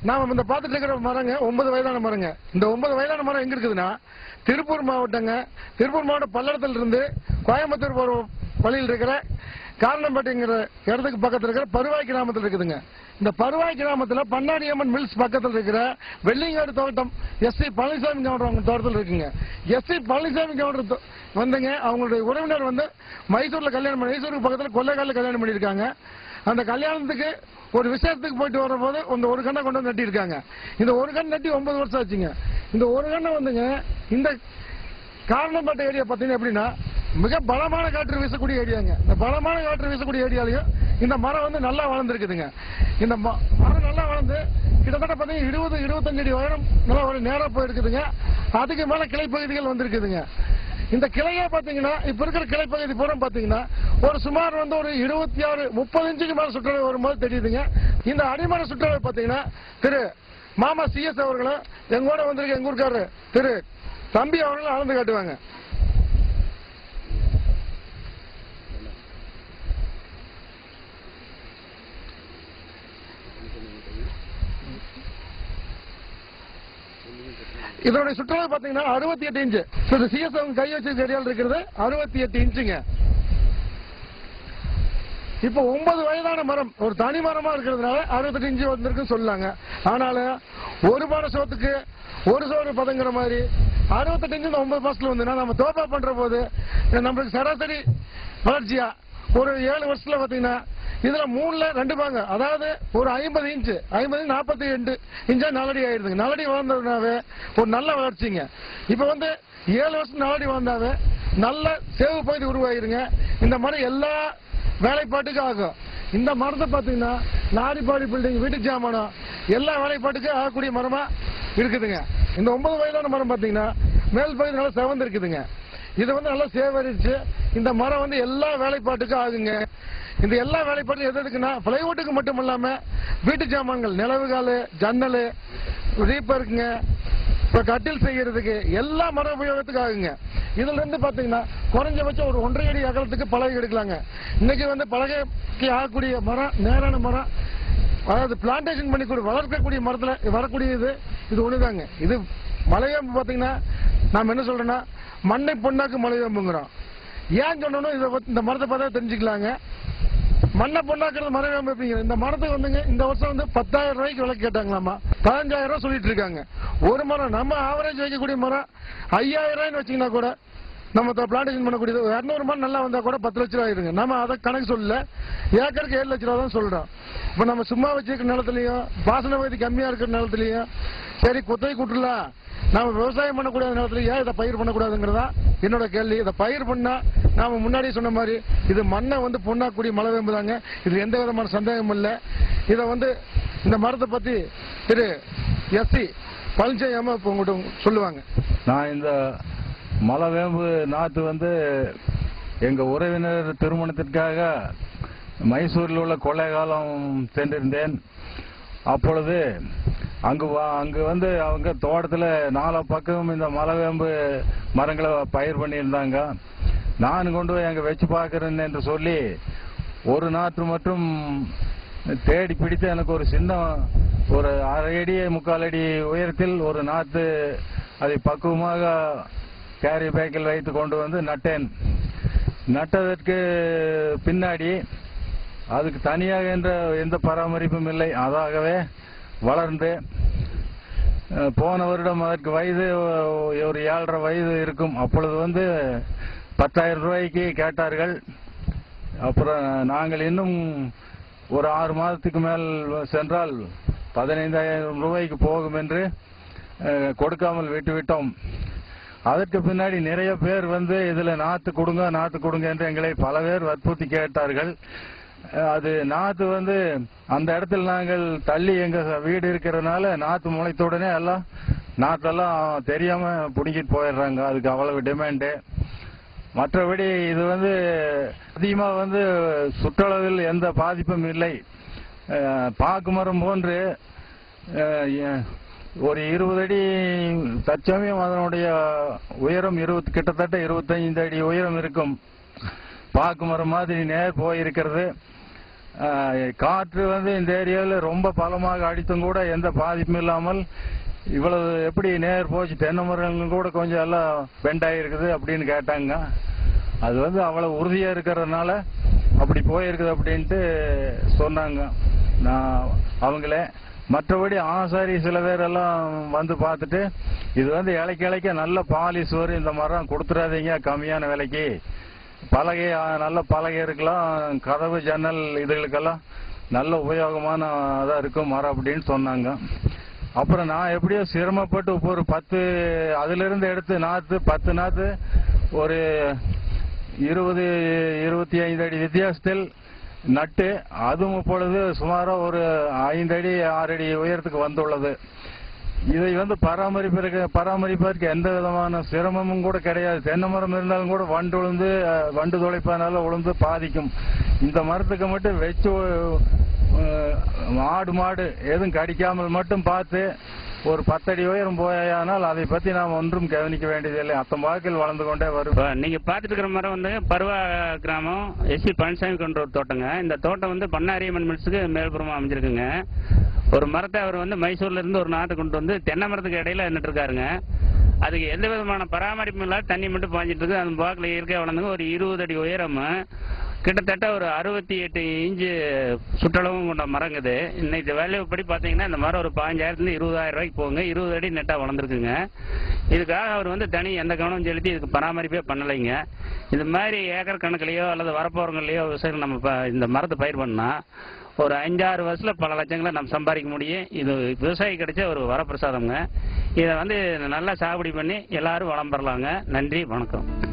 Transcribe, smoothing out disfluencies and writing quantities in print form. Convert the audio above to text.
நாம இந்த பார்த்துட்டு இருக்கிற மரங்க 9 வயதான மரங்க. இந்த 9 வயதான மரம் எங்க இருக்குதுன்னா திருப்பூர் மாவட்டங்க. திருப்பூர் மாவட்டம் பல்லடத்தில் இருந்து கோயம்புத்தூர் போற வழியில் இருக்கிற காரணம்பட்டிங்கிற இடத்துக்கு பக்கத்தில் இருக்கிற பருவாய் கிராமத்தில் இருக்குதுங்க. இந்த பருவாய் கிராமத்தில் பண்ணாடியம்மன் மில்ஸ் பக்கத்தில் இருக்கிற வெள்ளிங்காடு தோட்டம் எஸ்சி பழனிசாமி கவுண்டர் தோட்டத்தில் இருக்குங்க. எஸ்சி பழனிசாமி கவுண்டர் வந்துங்க அவங்களுடைய உறவினர் வந்து மைசூர்ல கல்யாணம் பண்ணி மைசூருக்கு பக்கத்தில் கொல்லைக்காலில் கல்யாணம் பண்ணியிருக்காங்க. அந்த கல்யாணத்துக்கு ஒரு விஷயத்துக்கு போயிட்டு வர போது ஒரு கண்ணை கொண்டு வந்து நட்டி இருக்காங்க. இந்த ஒரு கண் நட்டி 9 வருஷம் ஆச்சுங்க. இந்த ஒரு கண்ணை வந்துங்க இந்த காரணம்பட்ட ஏரியா பார்த்தீங்கன்னா எப்படின்னா மிக பலமான காற்று வீசக்கூடிய ஏரியாங்க. இந்த பலமான காற்று வீசக்கூடிய ஏரியாலையும் இந்த மரம் வந்து நல்லா வளர்ந்துருக்குதுங்க. இந்த மரம் நல்லா வளர்ந்து கிட்டத்தட்ட பார்த்தீங்கன்னா 20-25 அடி உயரம் நல்லா நேராக போயிருக்குதுங்க. அதுக்கு மேல கிளைப்பகுதிகள் வந்திருக்குதுங்க. இந்த கிளையா பாத்தீங்கன்னா இப்ப இருக்கிற கிளைப்பகுதி பூரா பாத்தீங்கன்னா ஒரு சுமார் வந்து ஒரு 26-30 இன்ச்சுக்கு மேல சுற்றளவு வரும்போது தெரியுதுங்க. இந்த அடிமர சுற்றளவு பாத்தீங்கன்னா திரு மாமா CS அவர்களும் எங்கூட வந்திருக்க எங்க ஊருக்காரு திரு தம்பி அவர்களும் அளந்து காட்டுவாங்க. இதனுடைய சுற்றளவு பாத்தீங்கன்னா 68 இன்ச்சு. CS அவங்க கை வச்சு ஏரியாவில் இருக்கிறது 68 இன்ச்சுங்க. இப்ப 9 வயதான மரம் ஒரு தனி மரமா இருக்கிறதுனால 68 இன்ச்சு வந்திருக்கு சொல்லாங்க. ஆனாலும் ஒரு பானை சோத்துக்கு ஒரு சோறு பதங்கிற மாதிரி 68 இன்ச்சு 9 மாசத்துல வந்து நம்ம தோப்பா பண்ற போது நம்மளுக்கு சராசரி வளர்ச்சியா ஒரு 7 வருஷத்துல பாத்தீங்கன்னா இதுல 3ல 2 பாங்க, அதாவது ஒரு 50 இன்ச்சு 42 இன்ச்சா நாலடி ஆயிருதுங்க. நாலடி வளர்ந்ததுனாவே ஒரு நல்ல வளர்ச்சிங்க. இப்ப வந்து 7 வருஷம் நாலடி வளர்ந்தாவே நல்ல சேவு பகுதி உருவாயிருங்க. இந்த மாதிரி எல்லா வேலைப்பாட்டுக்கும் ஆகும். இந்த மரத்தை பாத்தீங்கன்னா லாரி பாடி பில்டிங் வீட்டு ஜாமானம் எல்லா வேலைப்பாட்டுக்கும் ஆகக்கூடிய மரமா இருக்குதுங்க. இந்த 9 வயதான மரம் பாத்தீங்கன்னா மேல் பகுதி நல்லா செவந்து இருக்குதுங்க. இது வந்து நல்லா சேவரிச்சு இந்த மரம் வந்து எல்லா வேலைப்பாட்டுக்கும் ஆகுங்க. இந்த எல்லா வேலைப்பாடும் எது எதுக்குன்னா பிளைவுட்டுக்கு மட்டும் இல்லாம வீட்டு ஜாமான்கள் நிலவுகால் ஜன்னல் ரீப்பருக்குங்க இப்ப கட்டில் செய்யறதுக்கு எல்லா மர உபயோகத்துக்கு ஆகுங்க. இதுல இருந்து பாத்தீங்கன்னா குறைஞ்சபட்சம் ஒரு 1.5 அடி அகலத்துக்கு பலகை எடுக்கலாங்க. இன்னைக்கு வந்து பலகைக்கு ஆகக்கூடிய மரம் நேரான மரம், அதாவது பிளான்டேஷன் பண்ணி வளர்க்கக்கூடிய மரத்துல வரக்கூடியது இது ஒண்ணுதாங்க. இது மலைவேம்பு பாத்தீங்கன்னா நாம என்ன சொல்றோம்னா மண்ணை பொண்ணாக்கு மலைவேம்புங்கிறோம். ஏன் சொன்னோம் இந்த மரத்தை பார்த்தா தெரிஞ்சுக்கலாங்க. மண்ணை பொண்ணாக்குறது மலைவேம்பு எப்படிங்கிற இந்த மரத்துக்கு வந்துங்க இந்த வருஷம் வந்து 10,000 ரூபாய்க்கு விலை கேட்டாங்களாமா. 15,000 ரூபாய் சொல்லிட்டு இருக்காங்க. ஒரு மரம் நம்ம ஆவரேஜ் வைக்கக்கூடிய மரம் 5,000 ரூபாய்னு வச்சீங்கன்னா கூட நம்ம பிளான்டேஷன் பண்ணக்கூடியது 200 மரம் நல்லா வந்தா கூட 10 லட்ச ரூபாய் ஆயிருங்க. நம்ம அதை கணக்கு சொல்லல, ஏக்கருக்கு 7 லட்ச ரூபா தான் சொல்றோம். இப்ப நம்ம சும்மா வச்சிருக்கிற நிலத்திலையும் பாசன பகுதி கம்மியா இருக்கிற நிலத்திலையும் சரி குத்தகை கூட்டலாம், நாம விவசாயம் பண்ணக்கூடிய நேரத்துல ஏன் இதை பயிர் பண்ணக்கூடாதுங்கிறதா என்னோட கேள்வி. இதை பயிர் பண்ணா நாம முன்னாடியே சொன்ன மாதிரி இது மண்ணை வந்து பொண்ணாக்கூடிய மலைவேம்பு தாங்க. இது எந்த விதமான சந்தேகம் இல்லை. இதை வந்து இந்த மரத்தை பத்தி திரு SC பழனிசாமி இப்ப உங்கள்கிட்ட சொல்லுவாங்க. நான் இந்த மலைவேம்பு நாத்து வந்து எங்க உறவினர் திருமணத்திற்காக மைசூரில் உள்ள கொள்ளைக்காலம் சென்றிருந்தேன். அப்பொழுது அங்கு வந்து அவங்க தோட்டத்தில் 4 பக்கம் இந்த மலைவேம்பு மரங்களை பயிர் பண்ணியிருந்தாங்க. நான் கொண்டு போய் அங்கே வச்சு பார்க்குறேன் என்று சொல்லி ஒரு நாற்று மட்டும் தேடி பிடித்து எனக்கு ஒரு சின்ன ஒரு 1/2 அடி 3/4 அடி உயரத்தில் ஒரு நாற்று அதை பக்குவமாக கேரி பேக்கில் வைத்து கொண்டு வந்து நட்டேன். நட்டதற்கு பின்னாடி அதுக்கு தனியாக எந்த பராமரிப்பும் இல்லை, அதாகவே வளர்ந்து போன வருடம் அதற்கு வயது ஒரு 7.5 வயது இருக்கும். அப்பொழுது வந்து 10,000 ரூபாய்க்கு கேட்டார்கள். அப்புறம் நாங்கள் இன்னும் ஒரு 6 மாதத்துக்கு மேல் சென்றால் 15,000 ரூபாய்க்கு போகும் என்று கொடுக்காமல் விட்டுவிட்டோம். அதற்கு பின்னாடி நிறைய பேர் வந்து இதுல நாத்து கொடுங்க என்று எங்களை பல பேர் வற்புறுத்தி கேட்டார்கள். அது நாத்து வந்து அந்த இடத்துல நாங்கள் தள்ளி எங்க வீடு இருக்கிறதுனால நாத்து முளைத்த உடனே எல்லாம் நாத்தெல்லாம் தெரியாம பிடிக்கிட்டு போயிடுறாங்க. அதுக்கு அவ்வளவு டிமாண்டு. மற்றபடி இது வந்து அதிகமா வந்து சுற்றளவில் எந்த பாதிப்பும் இல்லை. பாக்கு மரம் போன்று ஒரு 20 அடி தற்சமயம் அதனுடைய உயரம் கிட்டத்தட்ட 25 அடி உயரம் இருக்கும். பாக்கு மரம் மாதிரி நேர் போயிருக்கிறது. காற்று வந்து இந்த ஏரியாவில் ரொம்ப பலமாக அடித்தும் கூட எந்த பாதிப்பும் இல்லாமல் இவ்வளவு எப்படி நேர் போச்சு, தென்னை மரங்கள் கூட கொஞ்சம் எல்லாம் பெண்ட் ஆகிருக்குது அப்படின்னு கேட்டாங்க. அது வந்து அவ்வளவு உறுதியா இருக்கிறதுனால அப்படி போயிருக்குது அப்படின்ட்டு சொன்னாங்க அவங்களே. மற்றபடி ஆசாரி சில பேரெல்லாம் வந்து பார்த்துட்டு இது வந்து இலைக்க நல்ல பாலிஷ் வரும், இந்த மரம் கொடுத்துடாதீங்க கம்மியான விலைக்கு, பலகை நல்ல பலகை இருக்கலாம், கதவு ஜன்னல் இதுகளுக்கெல்லாம் நல்ல உபயோகமான அதான் இருக்கும் மரம் அப்படின்னு சொன்னாங்க. அப்புறம் நான் எப்படியோ சிரமப்பட்டு ஒரு 10 அதிலிருந்து எடுத்து நாற்று 10 நாற்று ஒரு 20-25 அடி வித்தியாசத்தில் நட்டு அதுவும் இப்பொழுது சுமாரா ஒரு 5 அடி 6 அடி உயரத்துக்கு வந்துள்ளது. இதை வந்து பராமரிப்பதற்கு எந்த விதமான சிரமமும் கூட கிடையாது. தென்னை மரம் இருந்தாலும் கூட வண்டு துளைப்பதனால உளுந்து பாதிக்கும். இந்த மரத்துக்கு மட்டும் வச்சு மாடு எதுவும் கடிக்காமல் மட்டும் பார்த்து ஒரு 10 அடி உயரம் போயானால் அதை பத்தி நாம் ஒன்றும் கவனிக்க வேண்டியதில்லை. அத்தம்பாக்கில் வளர்ந்து கொண்டே வரும். நீங்க பாத்துட்டு இருக்கிற மரம் வந்து பருவா கிராமம் எஸ்சி பழனிசாமி கொண்ட ஒரு தோட்டங்க. இந்த தோட்டம் வந்து பண்ணாரியம்மன் மில்ஸுக்கு மேல்புறமா அமைஞ்சிருக்குங்க. ஒரு மரத்தை அவர் வந்து மைசூர்ல இருந்து ஒரு நாற்று கொண்டு வந்து தென்னை மரத்துக்கு இடையில நின்றுட்டு இருக்காருங்க. அதுக்கு எந்த விதமான பராமரிப்பும் இல்லாத தண்ணி மட்டும் பாஞ்சிட்டு இருக்கு. அந்த பாக்கில் இயற்கையாக வளர்ந்துங்க. ஒரு 20 அடி உயரம், கிட்டத்தட்ட ஒரு 68 இன்ச்சு சுற்றளவும் கொண்ட மரங்குது. இன்னைக்கு வேல்யூ படி பார்த்தீங்கன்னா இந்த மரம் ஒரு 15,000 20,000 ரூபாய்க்கு போகுங்க. 20 அடி நெட்டாக வளர்ந்துருக்குங்க. இதுக்காக அவர் வந்து தனி எந்த கவனம் செலுத்தி இதுக்கு பராமரிப்பே பண்ணலைங்க. இது மாதிரி ஏக்கர் கணக்குலையோ அல்லது வரப்போறங்களையோ விவசாயிகள் நம்ம இந்த மரத்தை பயிர் பண்ணா ஒரு 5-6 வருஷத்துல பல லட்சங்களை நம்ம சம்பாதிக்க முடியும். இது விவசாயி கிடைச்ச ஒரு வரப்பிரசாதம்ங்க. இதை வந்து நல்லா சாகுபடி பண்ணி எல்லாரும் வளம் பெறலாங்க. நன்றி, வணக்கம்.